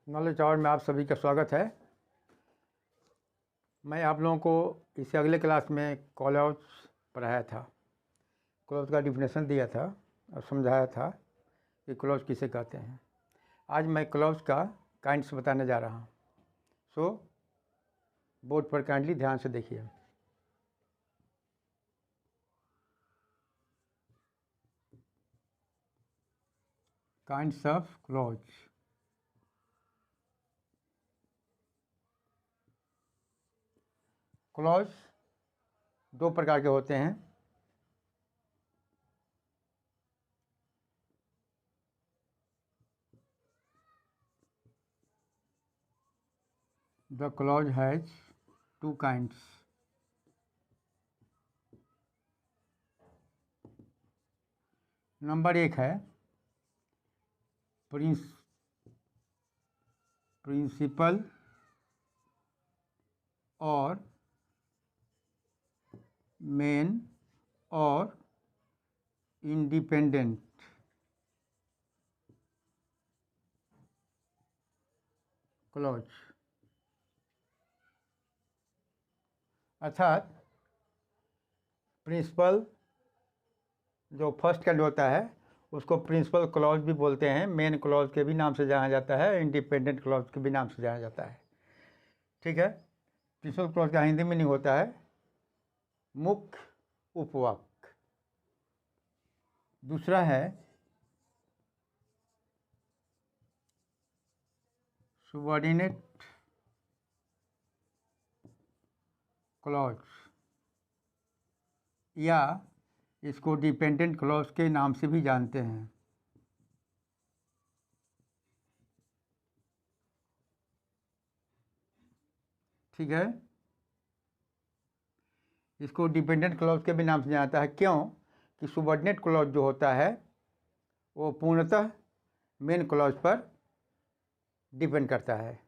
Knowledge our में आप सभी का स्वागत है। मैं आप लोगों को इससे अगले क्लास में क्लॉज पढ़ाया था। क्लॉज का डिफिनेशन दिया था और समझाया था कि क्लॉज किसे कहते हैं। आज मैं क्लॉज का काइंड्स बताने जा रहा हूँ। सो बोर्ड पर काइंडली ध्यान से देखिए। Kinds of clause. क्लॉज दो प्रकार के होते हैं। The clause has two kinds. Number एक है प्रिंसिपल और मेन और इंडिपेंडेंट। क्लॉज अर्थात प्रिंसिपल जो फर्स्ट काइंड होता है उसको प्रिंसिपल क्लॉज भी बोलते हैं, मेन क्लॉज के भी नाम से जाना जाता है, इंडिपेंडेंट क्लॉज के भी नाम से जाना जाता है। ठीक है। प्रिंसिपल क्लॉज का हिंदी मीनिंग होता है मुख्य उपवाक्य। दूसरा है सबऑर्डिनेट क्लॉज या इसको डिपेंडेंट क्लॉज के नाम से भी जानते हैं। ठीक है। इसको डिपेंडेंट क्लॉज के भी नाम से जाना जाता है। क्यों? कि सबऑर्डिनेट क्लॉज जो होता है वो पूर्णतः मेन क्लॉज पर डिपेंड करता है।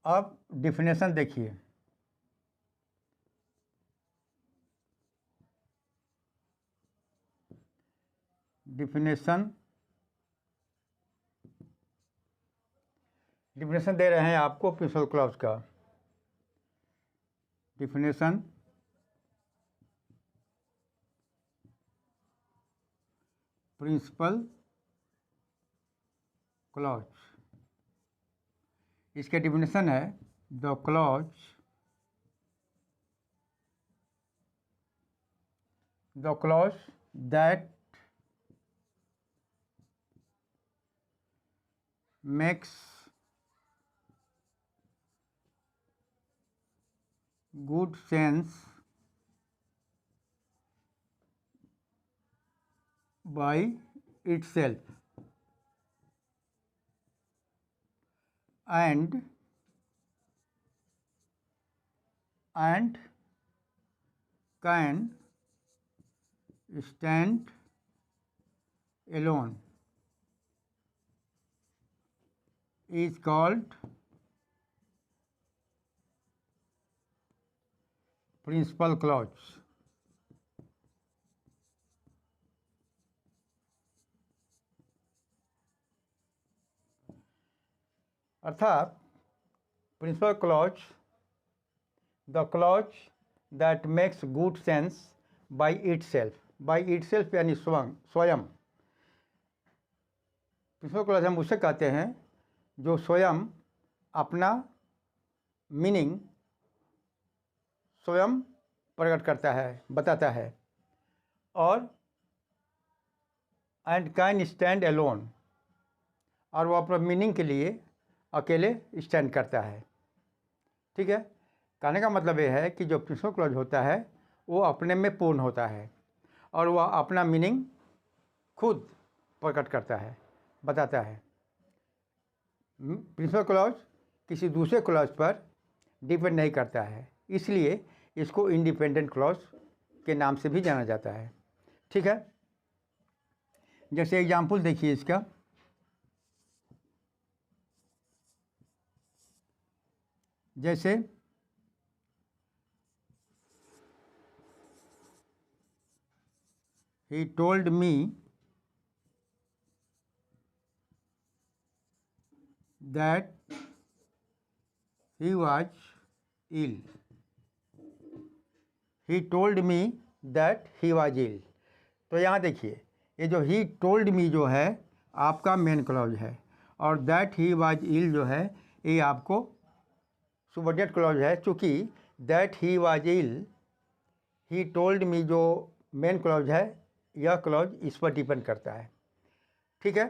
अब डिफिनेशन देखिए। डिफिनेशन दे रहे हैं आपको प्रिंसिपल क्लॉज का। Definition principal clause. इसके डिफिनेशन है the clause that makes good sense by itself and can stand alone is called principal clause. अर्थात principal clause the clause that makes good sense by itself यानी स्वयं। Principal clause हम उसे कहते हैं जो स्वयं अपना मीनिंग स्वयं प्रकट करता है, बताता है। और एंड कैन स्टैंड एलोन, और वो अपने मीनिंग के लिए अकेले स्टैंड करता है। ठीक है। कहने का मतलब ये है कि जो प्रिंसिपल क्लॉज होता है वो अपने में पूर्ण होता है और वह अपना मीनिंग खुद प्रकट करता है, बताता है। प्रिंसिपल क्लॉज किसी दूसरे क्लॉज पर डिपेंड नहीं करता है, इसलिए इसको इंडिपेंडेंट क्लॉज के नाम से भी जाना जाता है। ठीक है। जैसे एग्जाम्पल देखिए इसका। जैसे he told me that he was ill. He told me that he was ill. तो यहाँ देखिए, ये जो he told me जो है आपका मेन क्लॉज है, और that he was ill जो है ये आपको सुबॉर्डिनेट क्लॉज है। चूँकि that he was ill, he told me जो मेन क्लॉज है, यह क्लॉज इस पर डिपेंड करता है। ठीक है,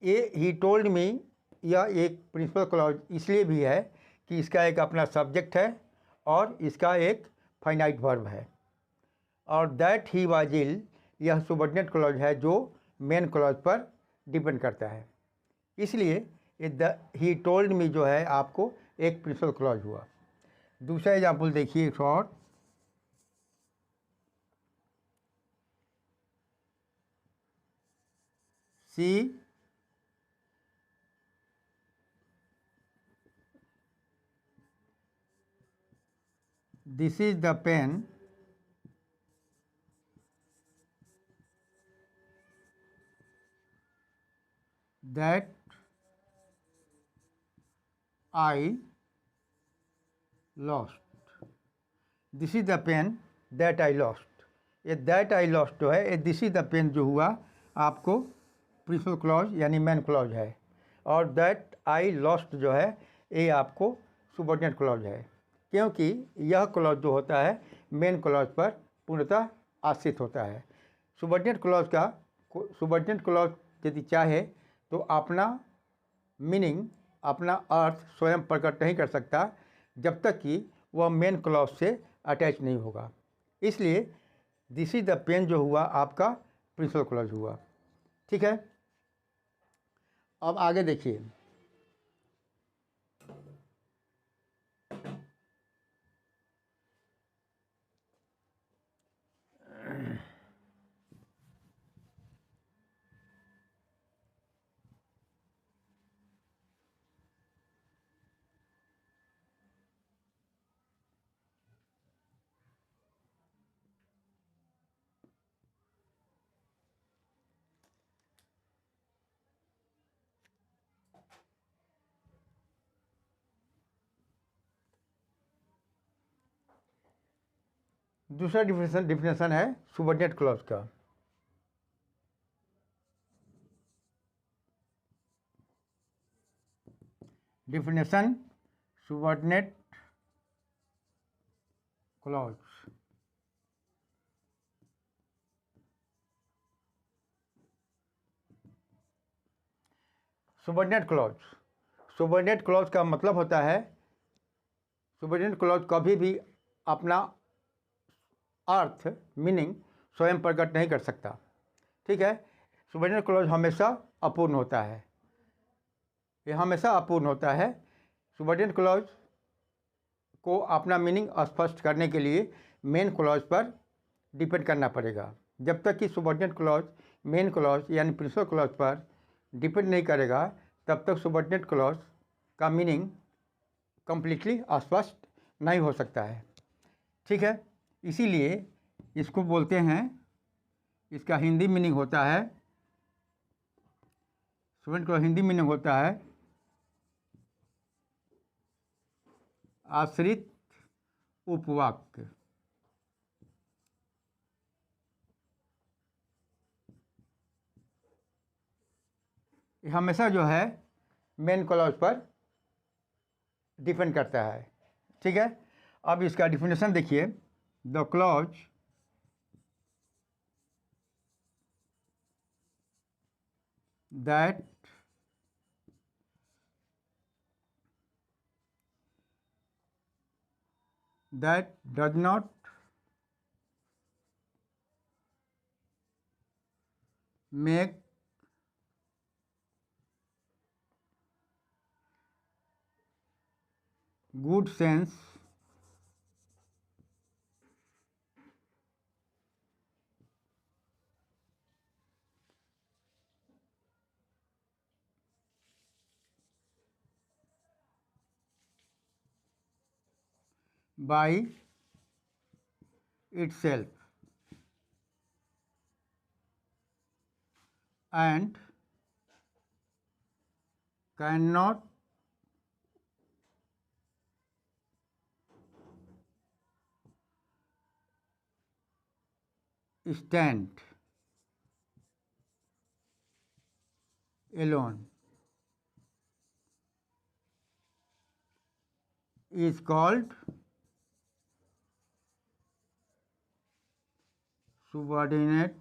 ये ही टोल्ड मी यह एक प्रिंसिपल क्लॉज इसलिए भी है कि इसका एक अपना सब्जेक्ट है और इसका एक फाइनाइट वर्ब है, और दैट ही वाज इल यह सुबॉर्डिनेट क्लॉज है जो मेन क्लॉज पर डिपेंड करता है। इसलिए ये ही टोल्ड मी जो है आपको एक प्रिंसिपल क्लॉज हुआ। दूसरा एग्जाम्पल देखिए एक और। See this is the pen that I lost. This is the pen that I lost. ये दैट आई लॉस्ट जो है, ये दिस इज़ द पेन जो हुआ आपको प्रिंसिपल क्लॉज यानी मेन क्लॉज है, और दैट आई लॉस्ट जो है ये आपको सुबॉर्डिनेट क्लॉज है, क्योंकि यह क्लॉज जो होता है मेन क्लॉज पर पूर्णतः आश्रित होता है। सुबॉर्डिनेट क्लॉज यदि चाहे तो अपना मीनिंग, अपना अर्थ स्वयं प्रकट नहीं कर सकता जब तक कि वह मेन क्लॉज से अटैच नहीं होगा। इसलिए दिस इज द पेन जो हुआ आपका प्रिंसिपल क्लॉज हुआ। ठीक है, अब आगे देखिए। दूसरा डिफिनेशन है सुबॉर्डिनेट क्लॉज का। Definition subordinate clause. Subordinate clause का मतलब होता है, सुबॉर्डिनेट क्लॉज कभी भी अपना अर्थ मीनिंग स्वयं प्रकट नहीं कर सकता। ठीक है, सुबॉर्डिनेट क्लॉज हमेशा अपूर्ण होता है, ये हमेशा अपूर्ण होता है। सुबॉर्डिनेट क्लॉज को अपना मीनिंग स्पष्ट करने के लिए मेन क्लॉज पर डिपेंड करना पड़ेगा। जब तक कि सुबॉर्डिनेट क्लॉज मेन क्लॉज यानी प्रिंसिपल क्लॉज पर डिपेंड नहीं करेगा, तब तक सुबॉर्डिनेट क्लॉज का मीनिंग कम्प्लीटली स्पष्ट नहीं हो सकता है। ठीक है, इसीलिए इसको बोलते हैं, इसका हिंदी मीनिंग होता है, स्टूडेंट का हिंदी मीनिंग होता है आश्रित उपवाक्य। हमेशा जो है मेन क्लॉज पर डिपेंड करता है। ठीक है, अब इसका डिफिनेशन देखिए। The clause that does not make good sense by itself and can not stand alone is called subordinate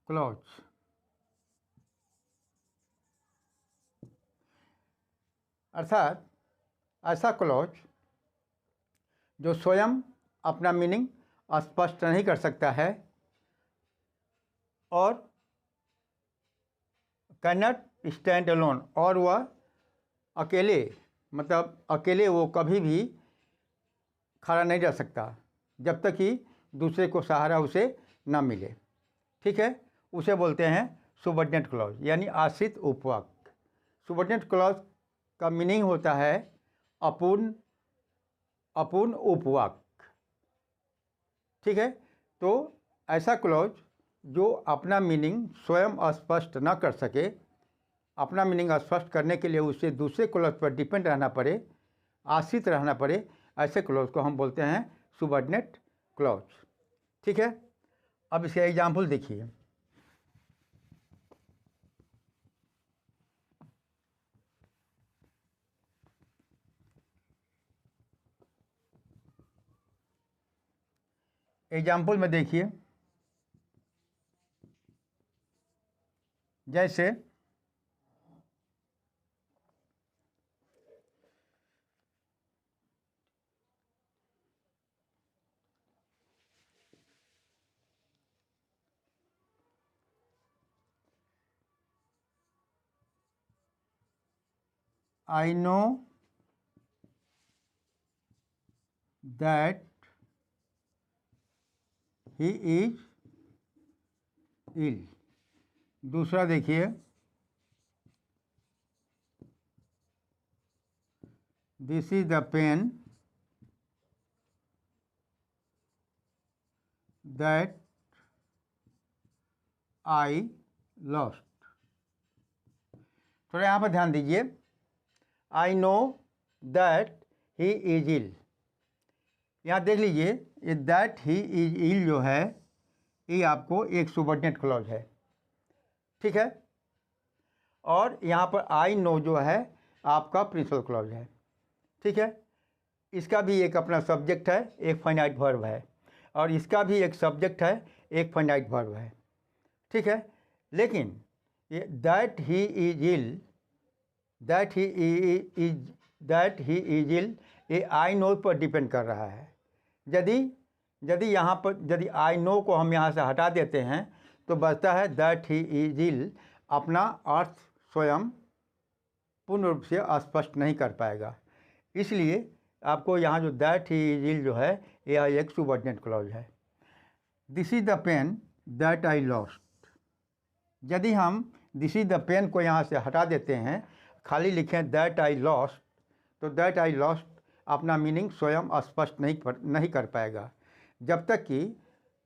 clause। अर्थात ऐसा क्लॉज जो स्वयं अपना मीनिंग स्पष्ट नहीं कर सकता है और कैन नॉट स्टैंड अलोन, और वह अकेले मतलब अकेले वो कभी भी खड़ा नहीं रह सकता जब तक कि दूसरे को सहारा उसे न मिले। ठीक है, उसे बोलते हैं सुबॉर्डिनेट क्लॉज यानी आश्रित उपवाक्य। सुबॉर्डिनेट क्लॉज का मीनिंग होता है अपूर्ण उपवाक्य। ठीक है, तो ऐसा क्लॉज जो अपना मीनिंग स्वयं स्पष्ट न कर सके, अपना मीनिंग स्पष्ट करने के लिए उसे दूसरे क्लॉज पर डिपेंड रहना पड़े, आश्रित रहना पड़े, ऐसे क्लॉज को हम बोलते हैं सुबॉर्डिनेट क्लॉज। ठीक है, अब इसका एग्जाम्पल देखिए। एग्जाम्पल में देखिए, जैसे I know that he is ill। दूसरा देखिए, this is the pen that I lost। थोड़ा यहाँ पर ध्यान दीजिए, I know that he is ill। यहाँ देख लीजिए, ये दैट ही इज इल जो है ये आपको एक सुबॉर्डिनेट क्लॉज है। ठीक है, और यहाँ पर आई नो जो है आपका प्रिंसिपल क्लॉज है। ठीक है, इसका भी एक अपना सब्जेक्ट है, एक फाइनाइट वर्ब है, और इसका भी एक सब्जेक्ट है, एक फाइनाइट वर्ब है। ठीक है, लेकिन ये that he is ill, that he is ill, ये आई नो पर डिपेंड कर रहा है। यदि यहाँ पर यदि आई नो को हम यहाँ से हटा देते हैं तो बचता है दैट ही इज इल। अपना अर्थ स्वयं पूर्ण रूप से स्पष्ट नहीं कर पाएगा, इसलिए आपको यहाँ जो दैट ही इज इल जो है यह एक सुबॉर्डिनेट क्लॉज है। This is the pen that I lost, यदि हम दिस इज द पेन को यहाँ से हटा देते हैं, खाली लिखें दैट आई लॉस्ट, तो दैट आई लॉस्ट अपना मीनिंग स्वयं स्पष्ट नहीं कर पाएगा जब तक कि,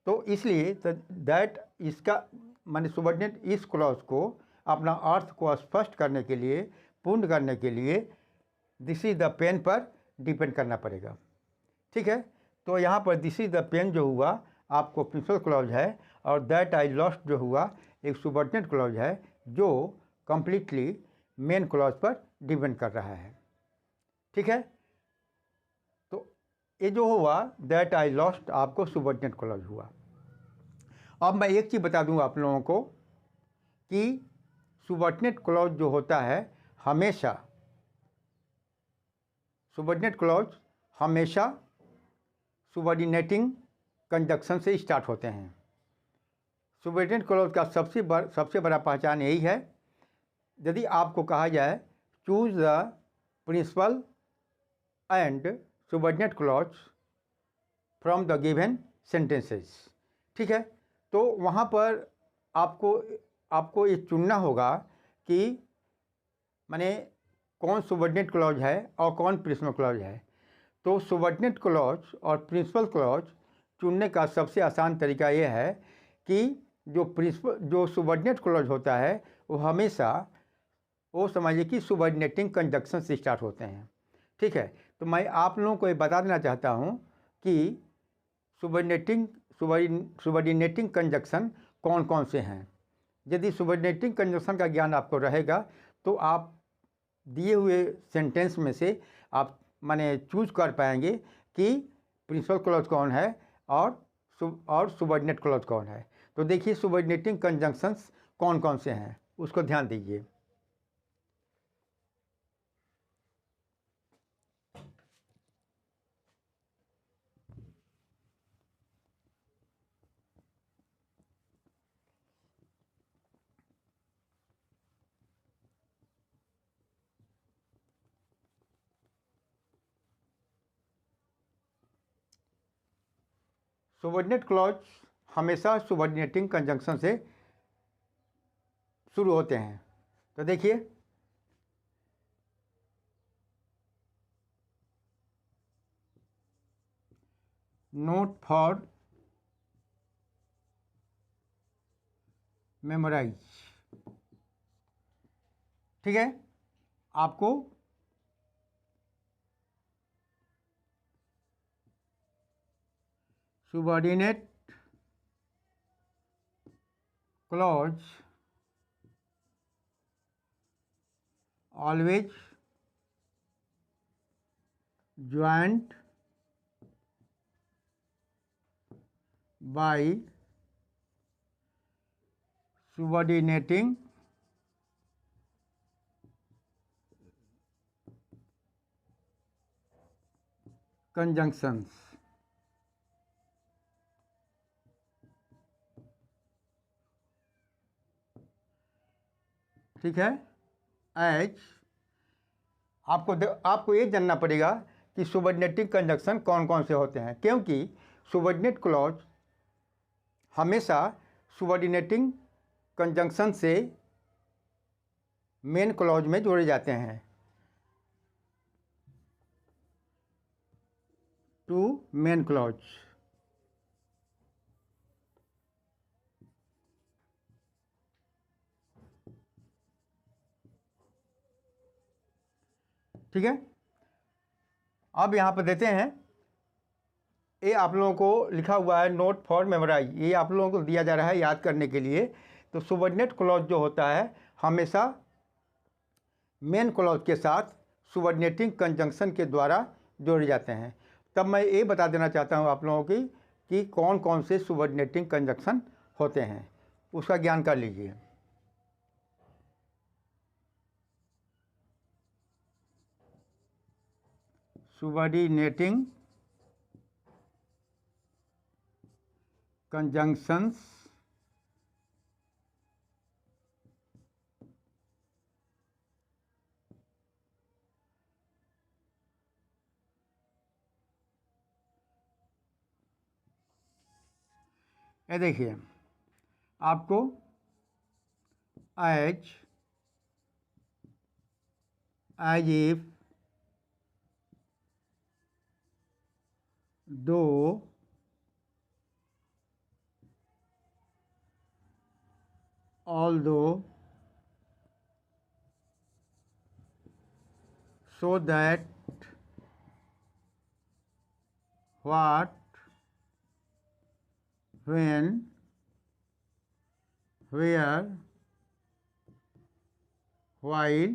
तो इसलिए तो दैट इसका माने सुबॉर्डिनेट इस क्लॉज को अपना अर्थ को स्पष्ट करने के लिए, पूर्ण करने के लिए दिस इज द पेन पर डिपेंड करना पड़ेगा। ठीक है, तो यहाँ पर दिस इज द पेन जो हुआ आपको प्रिंसिपल क्लॉज है, और दैट आई लॉस्ट जो हुआ एक सुबॉर्डिनेट क्लॉज है जो कंप्लीटली मेन क्लॉज पर डिपेंड कर रहा है। ठीक है, तो ये जो हुआ दैट आई लॉस्ट आपको सुबॉर्डिनेट क्लॉज हुआ। अब मैं एक चीज़ बता दूं आप लोगों को कि सुबॉर्डिनेट क्लॉज जो होता है हमेशा, सुबॉर्डिनेट क्लॉज हमेशा सुबॉर्डिनेटिंग कंजक्शन से स्टार्ट होते हैं। सुबॉर्डिनेट क्लॉज का सबसे बड़ा पहचान यही है, यदि आपको कहा जाए choose the principal and subordinate clause from the given sentences। ठीक है, तो वहाँ पर आपको ये चुनना होगा कि माने कौन subordinate clause है और कौन principal clause है। तो subordinate clause और principal clause चुनने का सबसे आसान तरीका ये है कि जो सुबॉर्डिनेट क्लॉज होता है वो हमेशा वो समझिए कि सुबॉर्डिनेटिंग कंजक्शन से स्टार्ट होते हैं। ठीक है, तो मैं आप लोगों को ये बता देना चाहता हूँ कि सुबॉर्डिनेटिंग कंजक्शन कौन कौन से हैं। यदि सुबॉर्डिनेटिंग कंजक्शन का ज्ञान आपको रहेगा तो आप दिए हुए सेंटेंस में से आप माने चूज कर पाएंगे कि प्रिंसिपल क्लॉज कौन है और सुबॉर्डिनेट क्लॉज कौन है। तो देखिए सुबॉर्डिनेटिंग कंजंक्शंस कौन कौन से हैं उसको ध्यान दीजिए। सुबॉर्डिनेट क्लॉज हमेशा सुबॉर्डिनेटिंग कंजंक्शन से शुरू होते हैं। तो देखिए नोट फॉर मेमोराइज। ठीक है, आपको subordinate clause always joined by subordinating conjunctions। ठीक है, एज आपको ये जानना पड़ेगा कि सुबॉर्डिनेटिंग कंजंक्शन कौन कौन से होते हैं, क्योंकि सुबॉर्डिनेट क्लॉज हमेशा सुबॉर्डिनेटिंग कंजंक्शन से मेन क्लॉज में जोड़े जाते हैं। To main clause. ठीक है, अब यहाँ पर देते हैं, ये आप लोगों को लिखा हुआ है नोट फॉर मेमोराइज, ये आप लोगों को दिया जा रहा है याद करने के लिए। तो सुबॉर्डिनेट क्लॉज जो होता है हमेशा मेन क्लॉज के साथ सुबॉर्डिनेटिंग कंजंक्शन के द्वारा जोड़े जाते हैं। तब मैं ये बता देना चाहता हूँ आप लोगों की कि कौन कौन से सुबॉर्डिनेटिंग कंजंक्शन होते हैं, उसका ज्ञान कर लीजिए। subordinating conjunctions ये देखिए आपको एज इफ दो although so that what when where while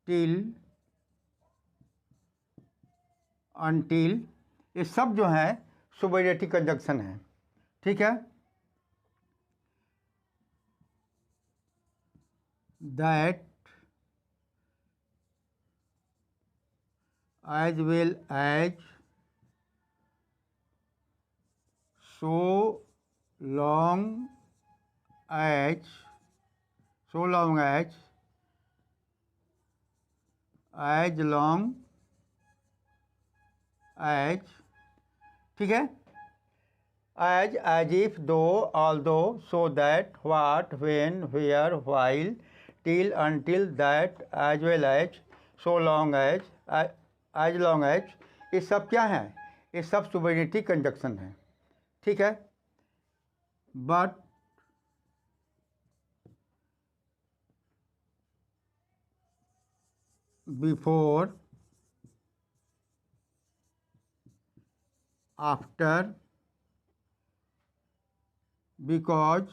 till until, ये सब जो है सुबॉर्डिनेटिंग कंजंक्शन है। ठीक है, that as well as so long as long as ठीक है, as if though although so that what when where while till until that as well as so long as long as, ये सब क्या है, ये सब सुबॉर्डिनेटिंग कंजंक्शन है। ठीक है। बट बिफोर, आफ्टर, बिकॉज,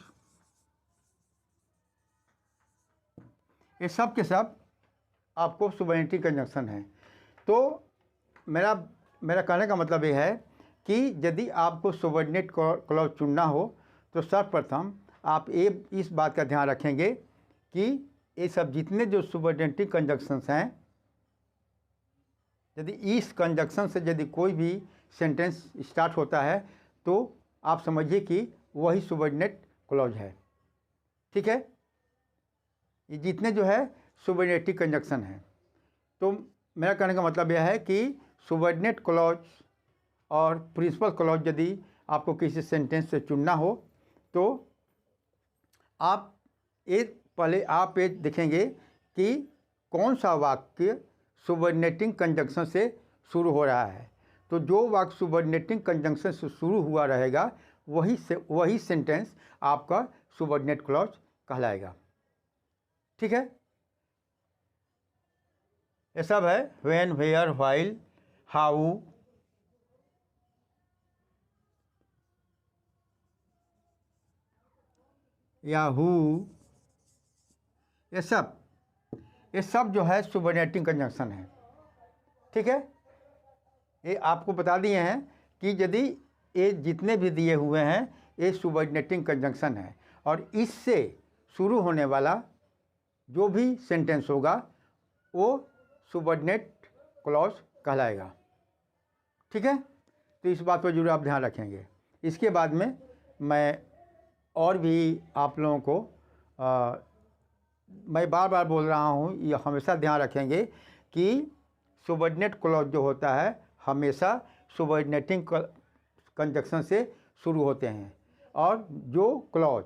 ये सब के सब आपको सुबॉर्डिनेटिंग कंजंक्शन है। तो मेरा मेरा कहने का मतलब ये है कि यदि आपको सुबॉर्डिनेट क्लॉज चुनना हो तो सर्वप्रथम आप ये इस बात का ध्यान रखेंगे कि ये सब जितने जो सुबॉर्डिनेटिंग कंजंक्शंस हैं, यदि इस कंजंक्शन से यदि कोई भी सेंटेंस स्टार्ट होता है तो आप समझिए कि वही सुबॉर्डिनेट क्लॉज है। ठीक है, ये जितने जो है सुबॉर्डिनेटिंग कंजंक्शन है। तो मेरा कहने का मतलब यह है कि सुबॉर्डिनेट क्लॉज और प्रिंसिपल क्लॉज यदि आपको किसी सेंटेंस से चुनना हो तो आप पहले आप ये देखेंगे कि कौन सा वाक्य सुबॉर्डिनेटिंग कंजंक्शन से शुरू हो रहा है। तो जो वाक्य सुबॉर्डिनेटिंग कंजंक्शन से शुरू हुआ रहेगा वही सेंटेंस आपका सुबॉर्डिनेट क्लॉज कहलाएगा। ठीक है, ये सब है व्हेन, वेयर, व्हाइल, हाउ, या हु, ये सब जो है सुबॉर्डिनेटिंग कंजंक्शन है। ठीक है, ये आपको बता दिए हैं कि यदि ये जितने भी दिए हुए हैं ये सुबॉर्डिनेटिंग कंजंक्शन है और इससे शुरू होने वाला जो भी सेंटेंस होगा वो सुबॉर्डिनेट क्लॉज कहलाएगा। ठीक है, तो इस बात पर जरूर आप ध्यान रखेंगे। इसके बाद में मैं और भी आप लोगों को मैं बार बार बोल रहा हूँ, ये हमेशा ध्यान रखेंगे कि सुबॉर्डिनेट क्लॉज जो होता है हमेशा सुबॉर्डिनेटिंग कंजंक्शन से शुरू होते हैं और जो क्लॉज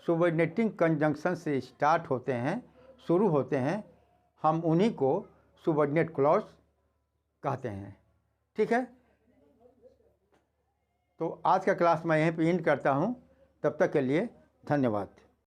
सुबॉर्डिनेटिंग कंजंक्शन से स्टार्ट होते हैं, शुरू होते हैं, हम उन्हीं को सुबॉर्डिनेट क्लॉज कहते हैं। ठीक है, तो आज का क्लास मैं यहीं पे एंड करता हूँ। तब तक के लिए धन्यवाद।